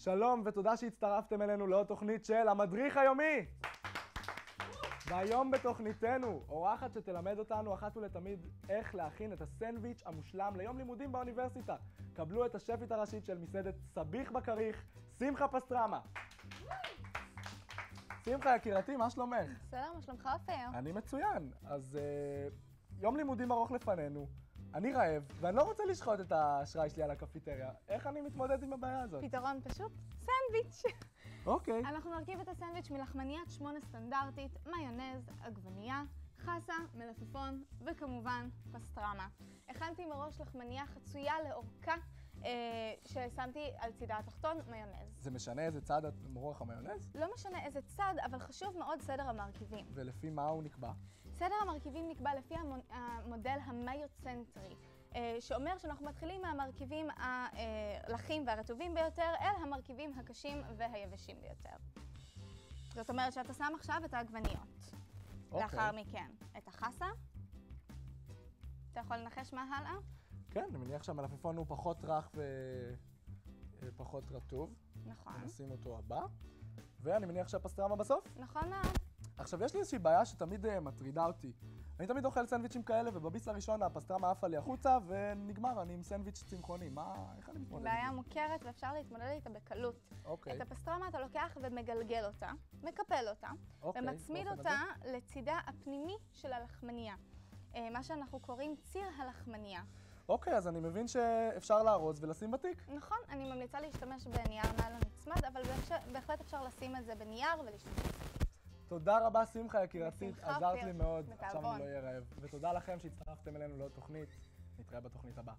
שלום ותודה שהצטרפתם אלינו לעוד תוכנית של המדריך היומי. והיום בתוכניתנו, אורחת שתלמד אותנו אחת ולתמיד איך להכין את הסנדוויץ' המושלם ליום לימודים באוניברסיטה. קבלו את השפית הראשית של מסעדת סביח בכריך, שמחה פסטרמה. שמחה יקירתי, מה שלומך? בסדר, מה שלומך אופיר? אני מצוין. אז יום לימודים ארוך לפנינו, אני רעב, ואני לא רוצה לשחוט את האשראי שלי על הקפיטריה. איך אני מתמודד עם הבעיה הזאת? פתרון פשוט, סנדוויץ'. אוקיי. אנחנו נרכיב את הסנדוויץ' מלחמניית 8 סטנדרטית, מיונז, עגבנייה, חסה, מלפפון וכמובן פסטרמה. הכנתי מראש לחמנייה חצויה לאורכה ששמתי על צידה התחתון מיונז. זה משנה איזה צד מרוח המיונז? לא משנה איזה צד, אבל חשוב מאוד סדר המרכיבים. ולפי מה הוא נקבע? סדר המרכיבים נקבע לפי המודל המיוצנטרי, שאומר שאנחנו מתחילים מהמרכיבים הלחים והרטובים ביותר אל המרכיבים הקשים והיבשים ביותר. זאת אומרת שאתה שם עכשיו את העגבניות. לאחר מכן את החסה. אתה יכול לנחש מה הלאה? כן, אני מניח שהמלפפון הוא פחות רך ופחות רטוב. נכון. נשים אותו הבא. ואני מניח שהפסטרמה בסוף? נכון מאוד. עכשיו, יש לי איזושהי בעיה שתמיד מטרידה אותי. אני תמיד אוכל סנדוויצ'ים כאלה, ובביס הראשון הפסטרמה עפה לי החוצה, ונגמר, אני עם סנדוויץ' צמחוני. איך אני מתמודד? בעיה מוכרת ואפשר להתמודד איתה בקלות. אוקיי. את הפסטרמה אתה לוקח ומגלגל אותה, מקפל אותה, ומצמיד אותה לצידה הפנימי של הלחמנייה. מה שאנחנו קוראים ציר הלחמנייה. אוקיי, אז אני מבין שאפשר לארוז ולשים בתיק. נכון, אני ממליצה להשתמש בנייר ניילון נצמד, אבל בהחלט אפשר לשים את זה בנייר ולהשתמש בשקית. תודה רבה שמחה יקירתי, עזרת לי מאוד, בתיאבון. עכשיו אני לא אהיה רעב. ותודה לכם שהצטרפתם אלינו לעוד תוכנית, נתראה בתוכנית הבאה.